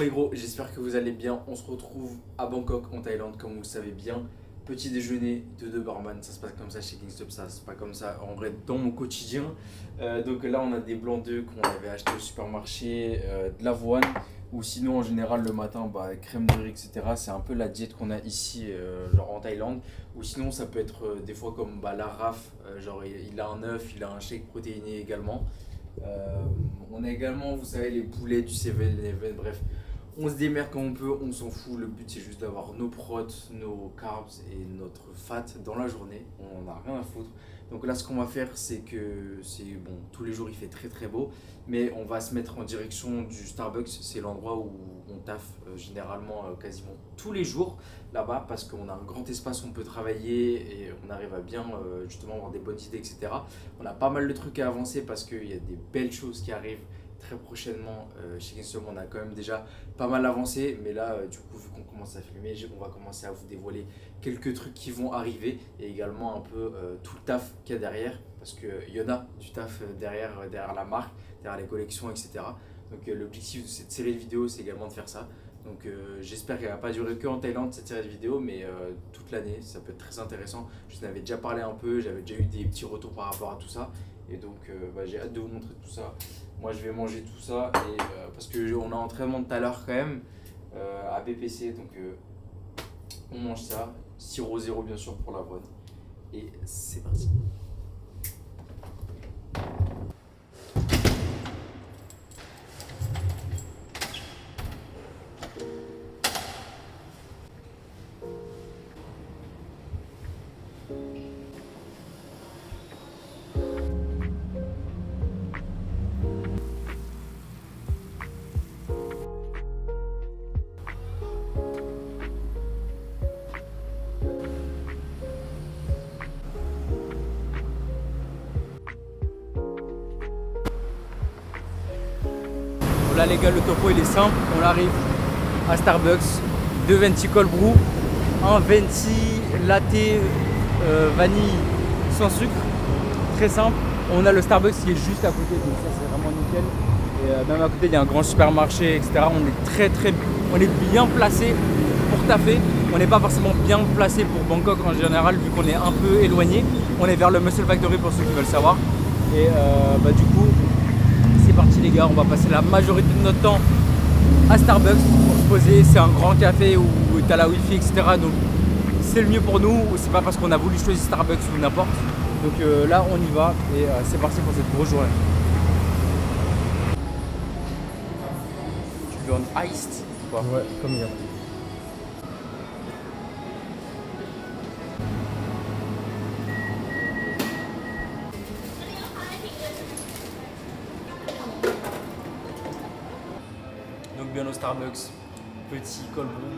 les gros, j'espère que vous allez bien. On se retrouve à Bangkok en Thaïlande comme vous le savez bien. Petit déjeuner de deux barman, ça se passe comme ça chez Kingstop, ça se passe pas comme ça en vrai dans mon quotidien. Donc là on a des blancs d'œufs qu'on avait acheté au supermarché, de l'avoine ou sinon en général le matin crème de riz etc. C'est un peu la diète qu'on a ici genre en Thaïlande. Ou sinon ça peut être des fois comme la RAF, genre il a un œuf, il a un shake protéiné également. On a également, vous savez, les poulets du 7-Eleven, bref. On se démerde quand on peut, on s'en fout. Le but c'est juste d'avoir nos protes, nos carbs et notre fat dans la journée. On n'a rien à foutre. Donc là, ce qu'on va faire, c'est que bon, tous les jours il fait très très beau, mais on va se mettre en direction du Starbucks. C'est l'endroit où on taffe généralement quasiment tous les jours là-bas parce qu'on a un grand espace où on peut travailler et on arrive à bien justement avoir des bonnes idées, etc. On a pas mal de trucs à avancer parce qu'il y a des belles choses qui arrivent très prochainement chez Kingstop. On a quand même déjà pas mal avancé, mais là du coup vu qu'on commence à filmer, on va commencer à vous dévoiler quelques trucs qui vont arriver et également un peu tout le taf qu'il y a derrière parce qu'il y en a du taf derrière la marque, derrière les collections, etc. Donc l'objectif de cette série de vidéos c'est également de faire ça. Donc j'espère qu'elle va pas durer que en Thaïlande cette série de vidéos, mais toute l'année ça peut être très intéressant. Je vous en avais déjà parlé un peu, j'avais déjà eu des petits retours par rapport à tout ça et donc j'ai hâte de vous montrer tout ça. Moi je vais manger tout ça et, parce qu'on a entraînement tout à l'heure quand même à BPC, donc on mange ça, sirop zéro bien sûr pour l'avoine et c'est parti. Là les gars, le topo il est simple, on arrive à Starbucks, 2 venti cold brew, un venti latte vanille sans sucre, très simple. On a le Starbucks qui est juste à côté, donc ça c'est vraiment nickel. Et même à côté il y a un grand supermarché, etc. On est bien placé pour taffer. On n'est pas forcément bien placé pour Bangkok en général vu qu'on est un peu éloigné. On est vers le Muscle Factory pour ceux qui veulent savoir. Et du coup, c'est parti les gars, on va passer la majorité de notre temps à Starbucks pour se poser. C'est un grand café où tu as la wifi, etc. Donc c'est le mieux pour nous. C'est pas parce qu'on a voulu choisir Starbucks ou n'importe. Donc là on y va et c'est parti pour cette grosse journée. Tu veux un iced ou pas? Ouais, comme il y a. Bien au Starbucks, petit cold brew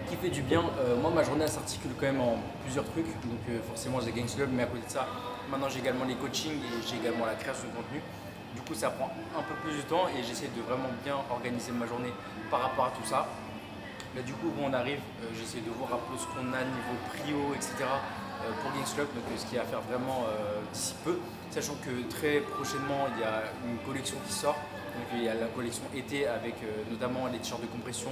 qui fait du bien. Moi ma journée elle s'articule quand même en plusieurs trucs, donc forcément j'ai Gains Club, mais à côté de ça maintenant j'ai également les coachings et j'ai également la création de contenu. Du coup ça prend un peu plus de temps et j'essaie de vraiment bien organiser ma journée par rapport à tout ça. Là du coup bon, on arrive, j'essaie de voir un peu ce qu'on a niveau prio, etc. Pour Gains Club, donc ce qui va faire vraiment d'ici peu, sachant que très prochainement il y a une collection qui sort. Donc il y a la collection été avec notamment les t-shirts de compression,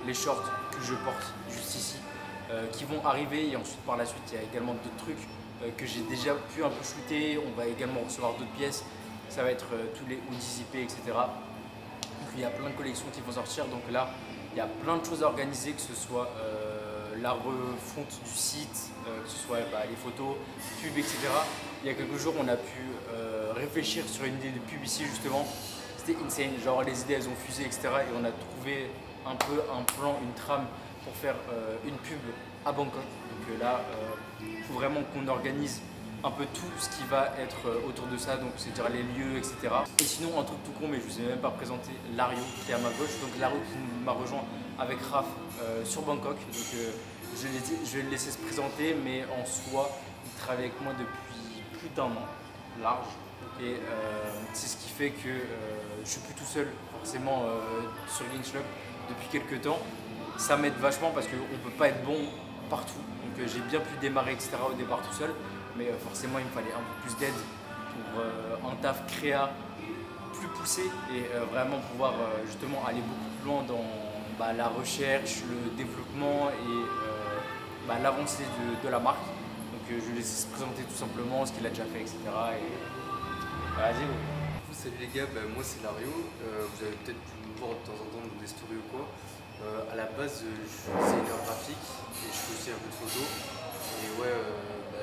les shorts que je porte juste ici qui vont arriver et ensuite par la suite il y a également d'autres trucs que j'ai déjà pu un peu shooter. On va également recevoir d'autres pièces, ça va être tous les hoodies IP, etc. Donc il y a plein de collections qui vont sortir, donc là il y a plein de choses à organiser, que ce soit la refonte du site, que ce soit les photos, pubs, etc. Il y a quelques jours on a pu réfléchir sur une idée de pub ici justement. C'était insane, genre les idées elles ont fusé, etc. Et on a trouvé un peu un plan, une trame pour faire une pub à Bangkok. Donc là, il faut vraiment qu'on organise un peu tout ce qui va être autour de ça, donc c'est-à-dire les lieux, etc. Et sinon, un truc tout con, mais je ne vous ai même pas présenté Lario qui est à ma gauche. Donc Lario qui m'a rejoint avec Raph sur Bangkok. Donc je vais le laisser se présenter, mais en soi, il travaille avec moi depuis plus d'1 an, large. Et c'est ce qui fait que je suis plus tout seul forcément sur Gains Club depuis quelques temps. Ça m'aide vachement parce qu'on ne peut pas être bon partout. Donc j'ai bien pu démarrer, etc. au départ tout seul, mais forcément il me fallait un peu plus d'aide pour un taf créa plus poussé et vraiment pouvoir justement aller beaucoup plus loin dans la recherche, le développement et l'avancée de la marque. Donc je lui laisse se présenter tout simplement ce qu'il a déjà fait, etc. Et vas-y. Salut les gars, moi c'est Lario. Vous avez peut-être pu me voir de temps en temps dans des stories ou quoi. À la base, je suis designer graphique et je fais aussi un peu de photo. Et ouais,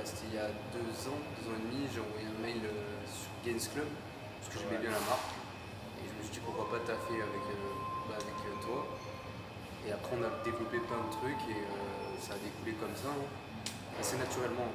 c'était il y a 2 ans et demi, j'ai envoyé un mail sur Gains Club parce que j'aimais bien la marque. Et je me suis dit pourquoi pas taffer avec toi. Et après, on a développé plein de trucs et ça a découlé comme ça, hein, assez naturellement.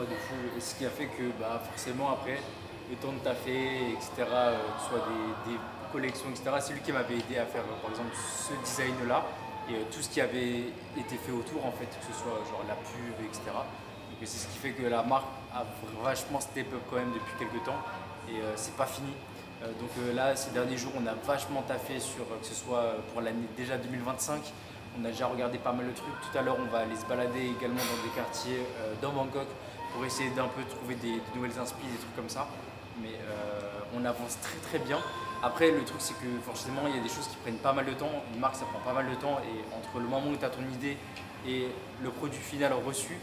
Ouais, de fou. Et ce qui a fait que forcément après, le temps de taffer, etc., que ce soit des collections, etc., c'est lui qui m'avait aidé à faire par exemple ce design-là et tout ce qui avait été fait autour en fait, que ce soit genre la pub, etc. Donc c'est ce qui fait que la marque a vachement step up quand même depuis quelques temps et c'est pas fini. Donc là, ces derniers jours, on a vachement taffé sur que ce soit pour l'année déjà 2025. On a déjà regardé pas mal de trucs. Tout à l'heure, on va aller se balader également dans des quartiers dans Bangkok pour essayer d'un peu trouver des nouvelles inspi, des trucs comme ça. Mais on avance très très bien. Après, le truc, c'est que forcément, il y a des choses qui prennent pas mal de temps. Une marque, ça prend pas mal de temps. Et entre le moment où tu as ton idée et le produit final reçu,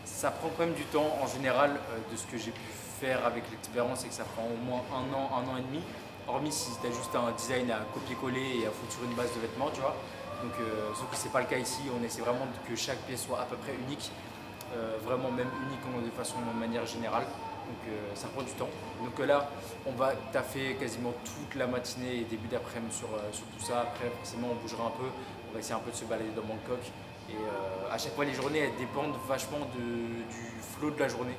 ça prend quand même du temps en général de ce que j'ai pu faire avec l'expérience et que ça prend au moins un an et demi. Hormis si tu as juste un design à copier-coller et à foutre sur une base de vêtements, tu vois. Donc, sauf que c'est pas le cas ici. On essaie vraiment que chaque pièce soit à peu près unique. Vraiment même unique de manière générale. Donc ça prend du temps. Donc là, on va taffer quasiment toute la matinée et début d'après-midi sur tout ça. Après, forcément, on bougera un peu. On va essayer un peu de se balader dans Bangkok. Et à chaque fois, les journées, elles dépendent vachement du flow de la journée.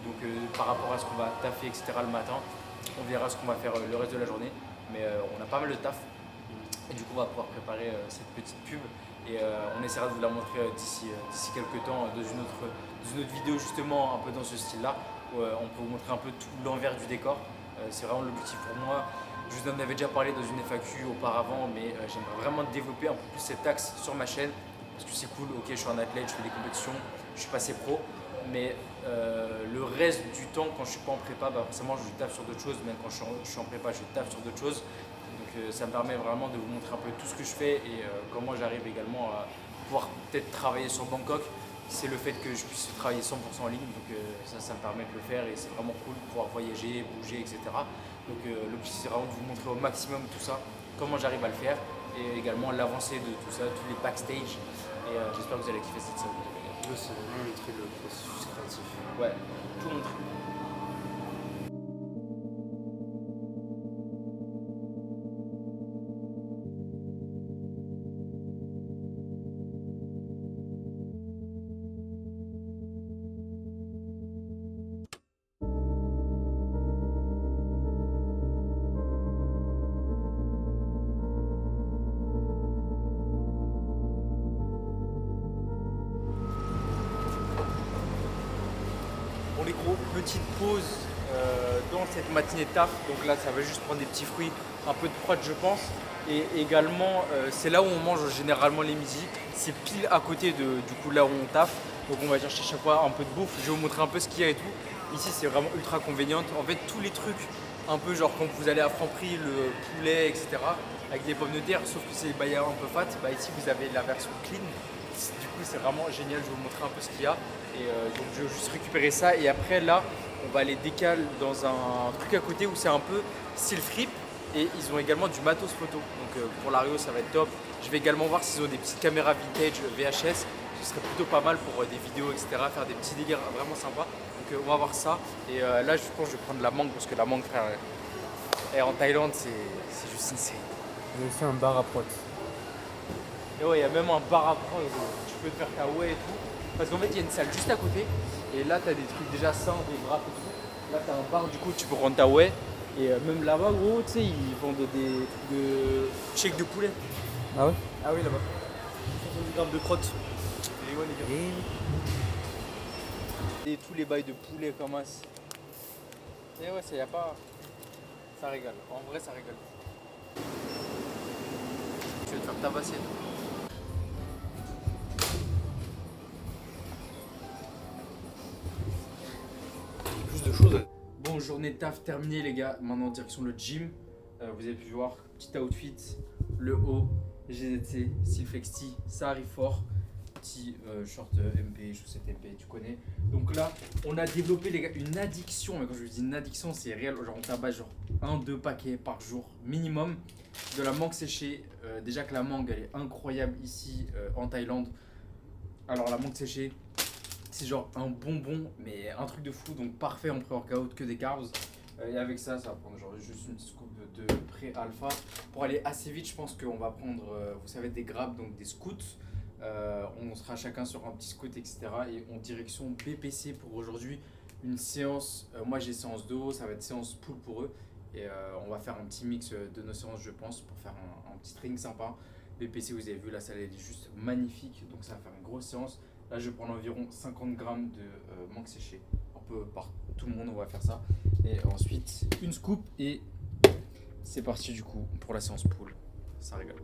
Donc par rapport à ce qu'on va taffer, etc. le matin, on verra ce qu'on va faire le reste de la journée. Mais on a pas mal de taf. Et du coup, on va pouvoir préparer cette petite pub. Et on essaiera de vous la montrer d'ici quelques temps dans une autre vidéo justement un peu dans ce style-là. On peut vous montrer un peu tout l'envers du décor. C'est vraiment l'objectif pour moi. Je vous en avais déjà parlé dans une FAQ auparavant, mais j'aimerais vraiment développer un peu plus cet axe sur ma chaîne parce que c'est cool. Ok, je suis un athlète, je fais des compétitions, je suis passé pro, mais le reste du temps, quand je suis pas en prépa, forcément je taffe sur d'autres choses. Même quand je suis en prépa, je taffe sur d'autres choses. Donc ça me permet vraiment de vous montrer un peu tout ce que je fais et comment j'arrive également à pouvoir peut-être travailler sur Bangkok. C'est le fait que je puisse travailler 100% en ligne, donc ça me permet de le faire et c'est vraiment cool de pouvoir voyager, bouger, etc. Donc l'objectif c'est vraiment de vous montrer au maximum tout ça, comment j'arrive à le faire et également l'avancée de tout ça, tous les backstage. Et j'espère que vous allez kiffer cette série. C'est vraiment montrer le processus créatif. Ouais, tout montrer. Bon les gros, petite pause dans cette matinée de taf. Donc là, ça va juste prendre des petits fruits, un peu de prod je pense. Et également, c'est là où on mange généralement les midis. C'est pile à côté du coup là où on taffe. Donc on va chercher chaque fois un peu de bouffe. Je vais vous montrer un peu ce qu'il y a et tout. Ici, c'est vraiment ultra convenient. En fait, tous les trucs, un peu genre quand vous allez à Franprix, le poulet, etc. avec des pommes de terre, sauf que c'est un peu fat. Ici, vous avez la version clean. Du coup, c'est vraiment génial. Je vais vous montrer un peu ce qu'il y a. Et donc je vais juste récupérer ça et après là on va aller décaler dans un truc à côté où c'est un peu style flip et ils ont également du matos photo. Donc pour l'Ario ça va être top. Je vais également voir s'ils ont des petites caméras vintage VHS. Ce serait plutôt pas mal pour des vidéos, etc. Faire des petits délires vraiment sympas. Donc on va voir ça. Et là je pense que je vais prendre la mangue parce que la mangue frère en Thaïlande c'est juste insane. J'ai fait un bar à prot. Et ouais, il y a même un bar à prod, tu peux te faire kawaii et tout. Parce qu'en fait, il y a une salle juste à côté. Et là, tu as des trucs déjà sains, des wraps et tout. Là, tu as un bar, du coup, tu peux rendre ta whey. Et même là-bas, gros, tu sais, ils vendent des trucs de shake de poulet. Ah ouais? Ah oui, là-bas. 70 grammes de crotte. Et ouais, les gars. Et tous les bails de poulet comme as. Et ouais, ça y a pas. Ça régale. En vrai, ça régale. Tu vas te faire tabasser. Plus de choses. Bon, bon, journée de taf terminée les gars. Maintenant direction le gym. Vous avez pu voir, petit outfit, le haut, GZC, Silflexi, ça arrive fort. Petit short MP, chaussette MP, tu connais. Donc là, on a développé les gars une addiction. Et quand je dis une addiction, c'est réel. Genre on tabasse genre 1-2 paquets par jour minimum. De la mangue séchée. Déjà que la mangue elle est incroyable ici en Thaïlande. Alors la mangue séchée, c'est genre un bonbon, mais un truc de fou. Donc parfait en pré-workout, que des carbs. Et avec ça, ça va prendre genre juste une scoop de pré-alpha. Pour aller assez vite, je pense qu'on va prendre, vous savez, des grabs, donc des scouts. On sera chacun sur un petit scout, etc. Et en direction BPC pour aujourd'hui. Une séance, moi j'ai séance de haut, ça va être séance pull pour eux. Et on va faire un petit mix de nos séances, je pense, pour faire un petit string sympa. BPC, vous avez vu, la salle elle est juste magnifique. Donc ça va faire une grosse séance. Là, je vais prendre environ 50 grammes de mangue séchée. Un peu par tout le monde, on va faire ça. Et ensuite, une scoop et c'est parti du coup pour la séance pull. Ça régale.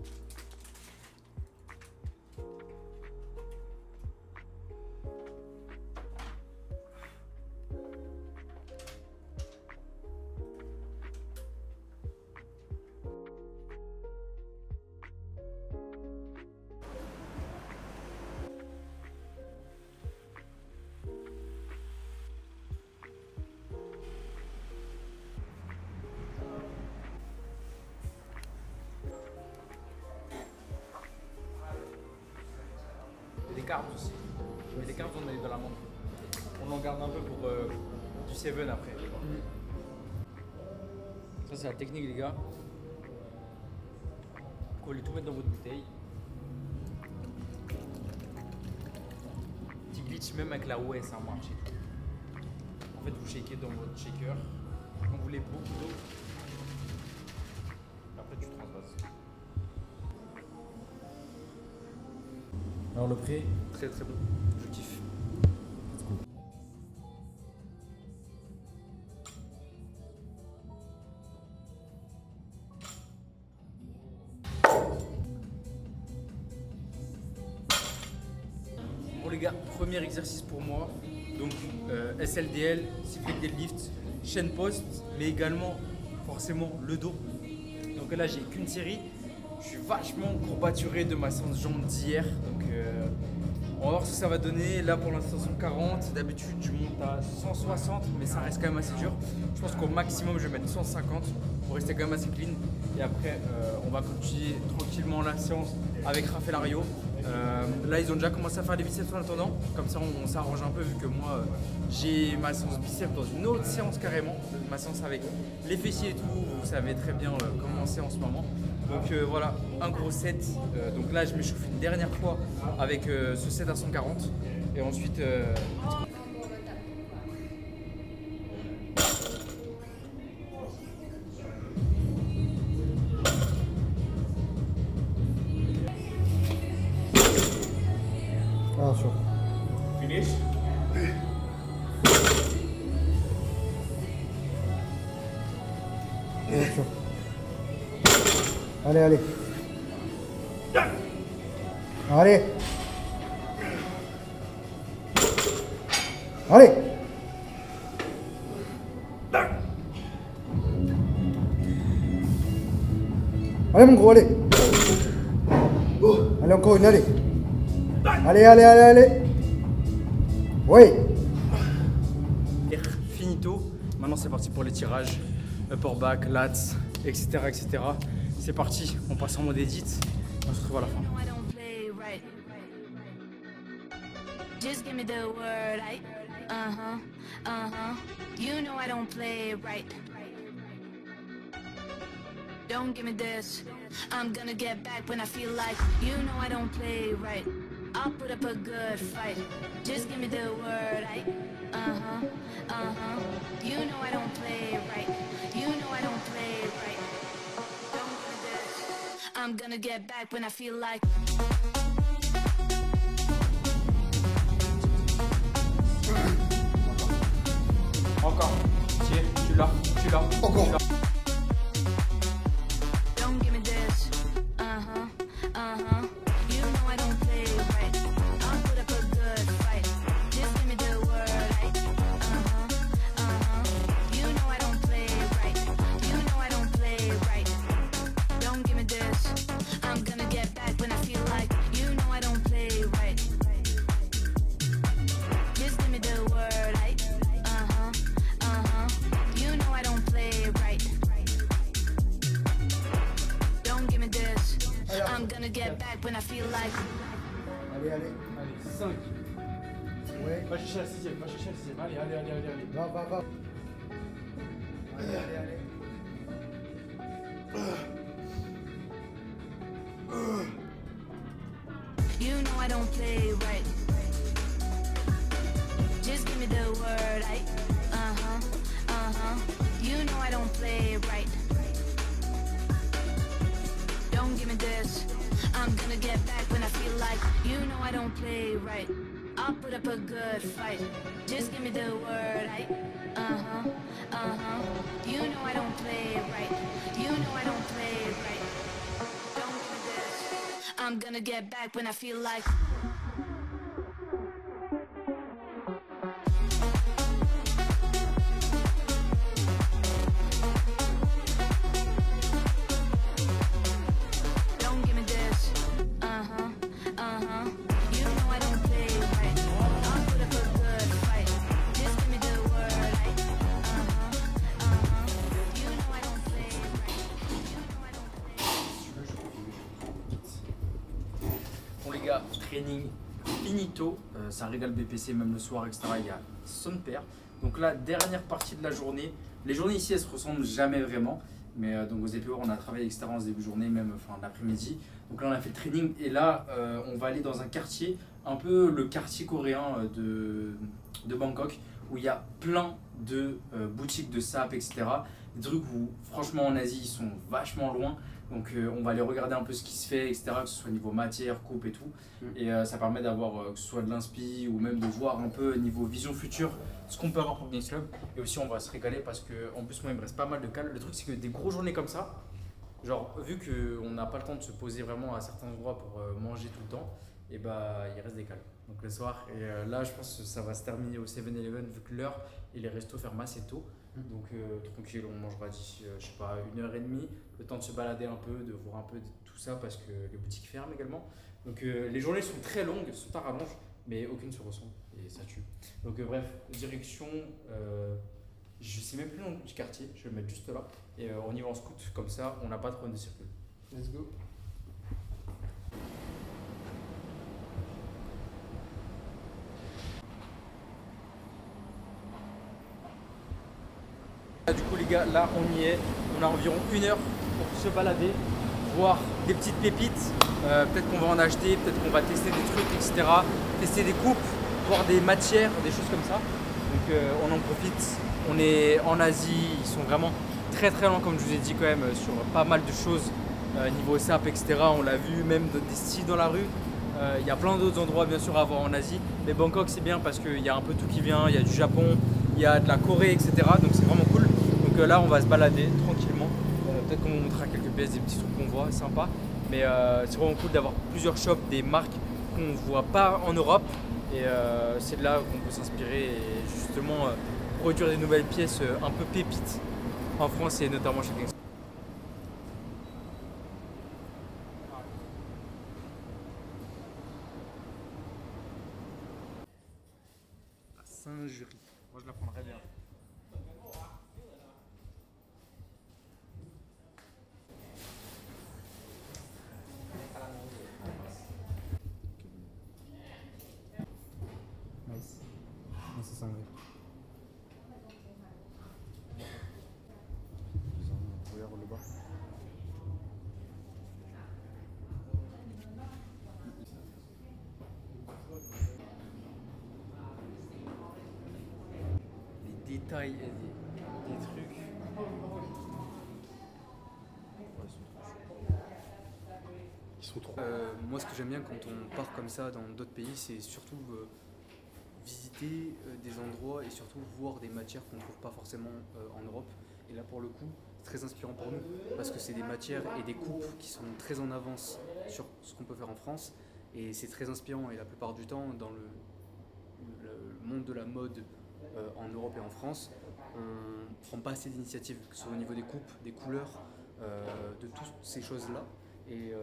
Des carbs aussi. Mais des carbs, on met de la menthe. On en garde un peu pour du 7 après. Ça, c'est la technique, les gars. Vous allez tout mettre dans votre bouteille. Petit glitch, même avec la ouais, ça marche et tout. En fait, vous shakez dans votre shaker. Quand vous voulez beaucoup d'eau, après tu transvases. Alors le pré, Très très bon, je kiffe. Bon les gars, premier exercice pour moi. Donc SLDL, cyclic deadlift, chaîne post, mais également forcément le dos. Donc là j'ai qu'une série. Je suis vachement courbaturé de ma séance jambes d'hier. Donc on va voir ce que ça va donner. Là pour l'instant 140. D'habitude je monte à 160, mais ça reste quand même assez dur. Je pense qu'au maximum je vais mettre 150 pour rester quand même assez clean. Et après on va continuer tranquillement la séance avec Raphaël Ario. Là ils ont déjà commencé à faire des biceps en attendant. Comme ça on s'arrange un peu vu que moi j'ai ma séance biceps dans une autre séance carrément. Ma séance avec les fessiers et tout. Vous savez très bien comment c'est en ce moment. Donc voilà, un gros set. Donc là, je m'échauffe une dernière fois avec ce set à 140. Et ensuite... attention. Finish. Attention. Allez, allez. Allez. Allez. Allez mon gros, allez. Allez encore une, allez. Allez, allez, allez, allez. Oui. Finito. Maintenant, c'est parti pour les tirages. Upper back, lats, etc. etc. C'est parti, on passe en mode edit. On se retrouve à la fin. Just give me the word, You know I don't play right. Don't give me this. I'm gonna get back when I feel like. You know I don't play right. I'll put up a good fight. Just give me the word, You know I don't play right. You know I don't play right. Don't give me this. I'm gonna get back when I feel like. Encore. Tiens, tu l'as, tu l'as. Encore. Don't give me this. You know I don't play right. I'll put up a good fight. Just give me the word. You know I gonna get back when I feel like. Allez, allez. Allez, 5. Ouais. Va chercher la 6ème, va chercher la 6ème. Allez, allez, allez, allez, allez. Va, va, va. Allez, allez, allez. You know I don't play right. Just give me the word, You know I don't play right. Don't give me this. I'm gonna get back when I feel like. You know I don't play right. I'll put up a good fight. Just give me the word, You know I don't play right. You know I don't play right. Don't give me this. I'm gonna get back when I feel like. Training finito, ça régale BPC même le soir, etc. Il y a son père. Donc là, dernière partie de la journée. Les journées ici, elles se ressemblent jamais vraiment. Mais donc aux EPO, on a travaillé, etc. en ce début de journée, même enfin l'après-midi. Donc là, on a fait le training et là, on va aller dans un quartier, un peu le quartier coréen de Bangkok, où il y a plein de boutiques de sap, etc. Des trucs où, franchement, en Asie, ils sont vachement loin. Donc on va aller regarder un peu ce qui se fait, etc. Que ce soit niveau matière, coupe et tout. Et ça permet d'avoir que ce soit de l'inspi ou même de voir un peu niveau vision future ce qu'on peut avoir pour Games Club. Et aussi on va se régaler parce que en plus moi il me reste pas mal de cales. Le truc c'est que des grosses journées comme ça, genre vu qu'on n'a pas le temps de se poser vraiment à certains endroits pour manger tout le temps, et bah il reste des cales. Donc le soir, et là je pense que ça va se terminer au 7-Eleven vu que l'heure et les restos ferment assez tôt. Donc tranquille, on mangera d'ici, je sais pas, 1h30, le temps de se balader un peu, de voir un peu de tout ça parce que les boutiques ferment également. Donc les journées sont très longues, sont à rallonge, mais aucune se ressemble et ça tue. Donc bref, direction, je sais même plus le nom du quartier, je vais le mettre juste là. Et on y va en scout, comme ça on n'a pas de problème de circuit. Let's go. Du coup les gars, là on y est, on a environ 1 heure pour se balader, voir des petites pépites, peut-être qu'on va en acheter, peut-être qu'on va tester des trucs, etc. Tester des coupes, voir des matières, des choses comme ça. Donc on en profite, on est en Asie, ils sont vraiment très très loin comme je vous ai dit quand même sur pas mal de choses niveau sap, etc. On l'a vu, même des styles dans la rue. Il y a plein d'autres endroits bien sûr à voir en Asie, mais Bangkok c'est bien parce qu'il y a un peu tout qui vient, il y a du Japon, il y a de la Corée, etc. Donc c'est vraiment cool. Donc là on va se balader tranquillement, peut-être qu'on vous montrera quelques pièces, des petits trucs qu'on voit, sympa. Mais c'est vraiment cool d'avoir plusieurs shops, des marques qu'on ne voit pas en Europe. Et c'est de là qu'on peut s'inspirer et justement produire des nouvelles pièces un peu pépites en France et notamment chez Games. Saint-Jury, moi je la prendrais bien. Nice. C'est ça, regarde le bas. Les détails et des trucs. Ils sont trop. Moi, ce que j'aime bien quand on part comme ça dans d'autres pays, c'est surtout visiter des endroits et surtout voir des matières qu'on ne trouve pas forcément en Europe. Et là pour le coup, c'est très inspirant pour nous parce que c'est des matières et des coupes qui sont très en avance sur ce qu'on peut faire en France. Et c'est très inspirant et la plupart du temps dans le monde de la mode en Europe et en France, on ne prend pas assez d'initiatives, que ce soit au niveau des coupes, des couleurs, de toutes ces choses-là. Et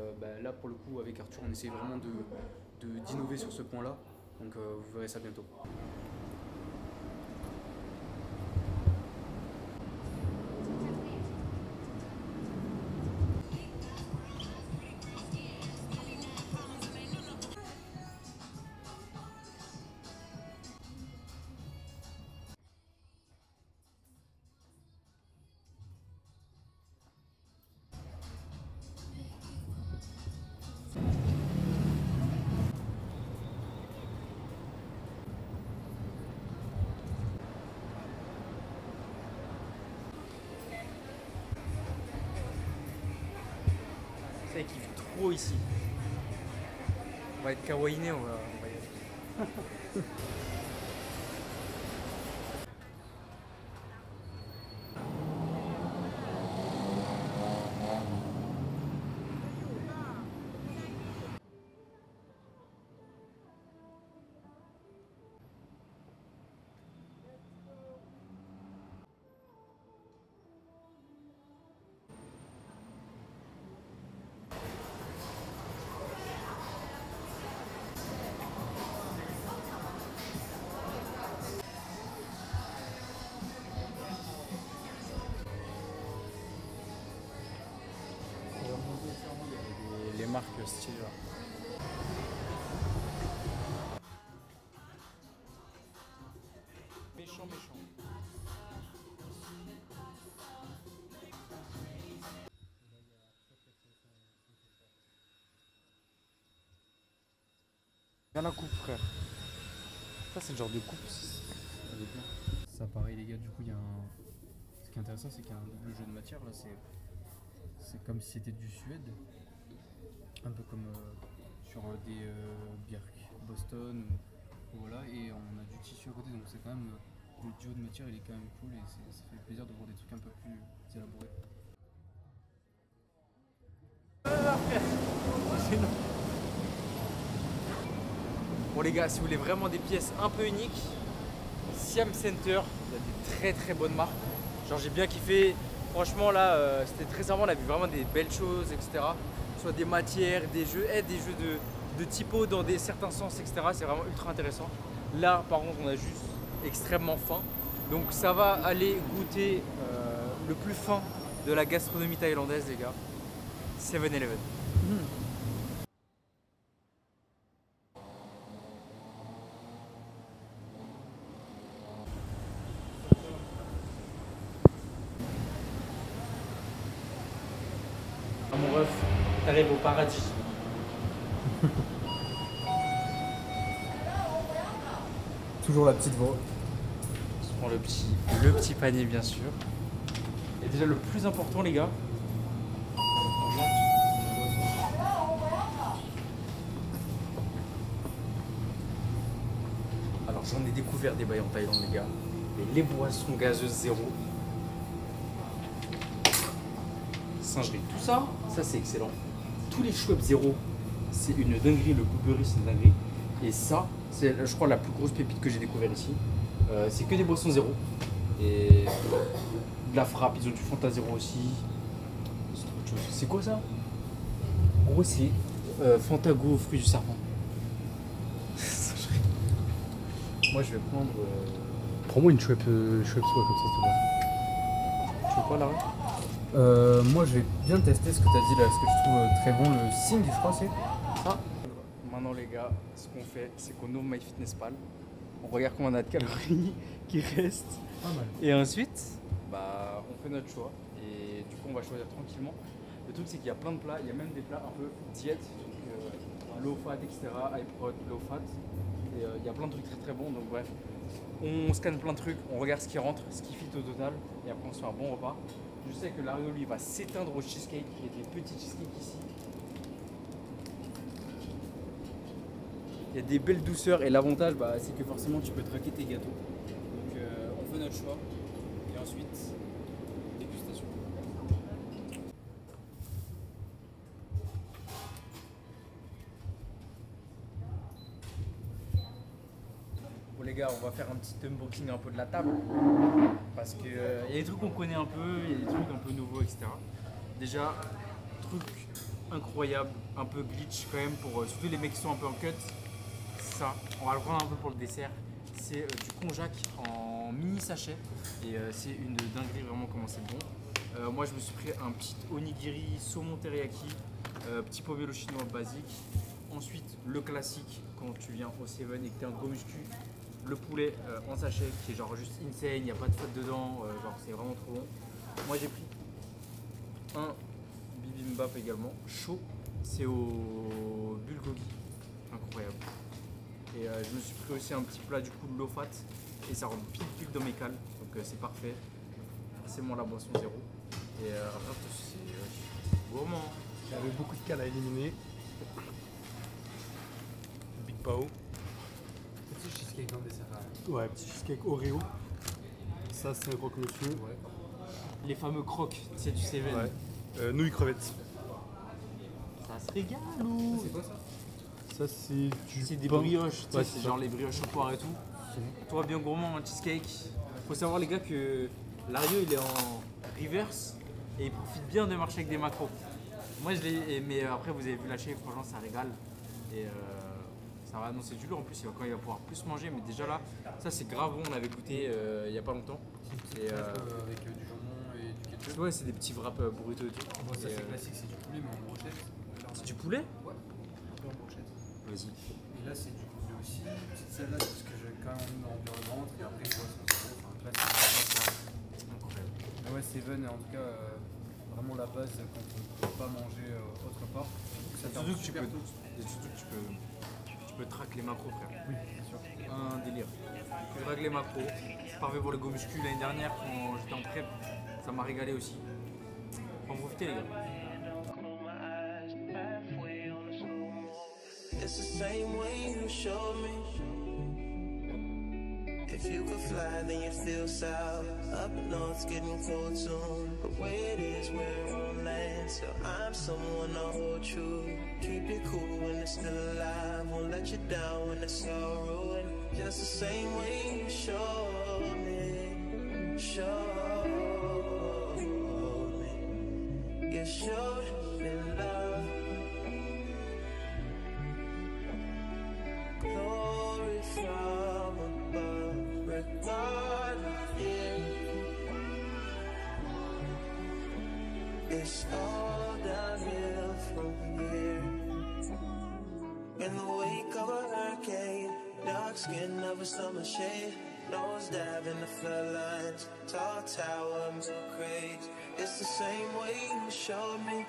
là pour le coup avec Arthur on essaie vraiment d'innover sur ce point-là. Donc vous verrez ça bientôt. trop ici. On va être kawaiiné, on va y aller. Les marques stylées. Méchant. Viens la coupe, frère. Ça, c'est le genre de coupe. Elle est bien. Ça, pareil, les gars, du coup, il y a un. Ce qui est intéressant, c'est qu'il y a un double jeu de matière. Là, c'est comme si c'était du Suède. Un peu comme sur des Birk Boston. Voilà, et on a du tissu à côté, donc c'est quand même. Le duo de matière, il est quand même cool et ça fait plaisir de voir des trucs un peu plus élaborés. Bon les gars, si vous voulez vraiment des pièces un peu uniques, Siam Center, il y a des très bonnes marques. Genre j'ai bien kiffé, franchement là c'était très sympa, on a vu vraiment des belles choses, etc. Soit des matières, des jeux de typo dans certains sens, etc. C'est vraiment ultra intéressant. Là par contre on a juste extrêmement faim. Donc ça va aller goûter le plus fin de la gastronomie thaïlandaise les gars. 7-Eleven. Mon ref, t'arrives au paradis. Toujours la petite voix. On prend le petit panier bien sûr. Et déjà le plus important les gars. Alors j'en ai découvert des bails en Thaïlande les gars. Et les boissons gazeuses zéro. Singerie. Tout ça c'est excellent. Tous les Schweppes zéro, c'est une dinguerie. Le Blueberry c'est une dinguerie. Et ça, c'est je crois la plus grosse pépite que j'ai découvert ici. C'est que des boissons zéro. Et de la frappe, ils ont du Fanta zéro aussi. C'est autre chose. C'est quoi ça? En gros, c'est Fantago aux fruits du serpent. Moi, je vais prendre. Prends-moi une Schweppes soit comme ça, s'il te plaît. Tu veux quoi là? Moi, je vais bien tester ce que tu as dit là, ce que je trouve très bon, le Sing, je crois, c'est ça. Maintenant, les gars, ce qu'on fait, c'est qu'on ouvre MyFitnessPal. On regarde combien on a de calories qui restent. Pas mal. Et ensuite, bah, on fait notre choix. Et du coup, on va choisir tranquillement. Le truc, c'est qu'il y a plein de plats. Il y a même des plats un peu diète, donc low fat, etc. High prot, low fat. Et il y a plein de trucs très bons. Donc, bref, on scanne plein de trucs. On regarde ce qui rentre, ce qui fit au total. Et après, on se fait un bon repas. Je sais que Lario, lui, va s'éteindre au cheesecake. Il y a des petits cheesecakes ici. Il y a des belles douceurs et l'avantage bah, c'est que forcément tu peux traquer tes gâteaux. Donc on fait notre choix et ensuite dégustation. Bon les gars, on va faire un petit unboxing un peu de la table parce que y a des trucs qu'on connaît un peu, il y a des trucs un peu nouveaux, etc. Déjà, truc incroyable, un peu glitch quand même pour surtout les mecs qui sont un peu en cut. Ça, on va le prendre un peu pour le dessert. C'est du konjac en mini sachet et c'est une dinguerie vraiment comment c'est bon. Moi je me suis pris un petit onigiri saumon teriyaki, petit pomelo chinois basique. Ensuite le classique quand tu viens au Seven et que tu es un gros muscu, le poulet en sachet qui est genre juste insane, il n'y a pas de fat dedans, genre c'est vraiment trop bon. Moi j'ai pris un bibimbap également, chaud, c'est au bulgogi, incroyable. Et je me suis pris aussi un petit plat du coup de low fat et ça rentre pile dans mes cales, donc c'est parfait. Forcément la boisson zéro. Et après c'est gourmand. Il y avait beaucoup de cales à éliminer. Big Pao. Petit cheesecake dans le dessert. Ouais, petit cheesecake Oreo. Ça, c'est un croque-monsieur. Ouais. Les fameux crocs, c'est du Seven. Ouais. Nouilles crevettes. Ça se régale ou C'est quoi ça? Ça, c'est du c'est des pain. brioches, tu Ouais, sais, c'est c'est genre les brioches au poire et tout. Toi bien gourmand en cheesecake. Faut savoir les gars que Lario il est en reverse et il profite bien de marcher avec des macros. Moi je l'ai, mais après vous avez vu la chaîne, franchement ça régale. Et ça va annoncer du lourd en plus, quand il va pouvoir plus manger. Mais déjà là, ça c'est grave bon, on l'avait goûté il y a pas longtemps. Et Avec du jambon et du ketchup. ouais, c'est des petits wraps burrito et tout. Bon, ça Et, c'est classique, c'est du poulet mais en brochette. c'est du poulet? Ouais, un peu en brochette. Vas-y. Et là c'est du poulet aussi, une petite salade parce que j'ai quand même envie de me remplir le ventre et après une boisson salade, enfin classique. Incroyable. Ah ouais, Seven est en tout cas vraiment la base quand on ne peut pas manger autre part. Ça fait Surtout que super tôt. tu peux traquer les macros, frère. Oui, bien sûr. Un délire. Tu traques les macros. C'est parfait pour le go muscu. L'année dernière, quand j'étais en prep, ça m'a régalé aussi. Faut en profiter, les gars. It's the same way you showed me. If you could fly, then you feel south. Up north's getting cold soon. The way it is, we're on land. So I'm someone to hold true. Keep it cool when it's still alive. Won't let you down when it's all ruined. Just the same way you showed me. Showed me. You showed me love. Glory from above, regardless, it's all downhill from here. In the wake of a hurricane, dark skin of a summer shade, nose dive in the floodlines, tall tower, milk crates. It's the same way you showed me.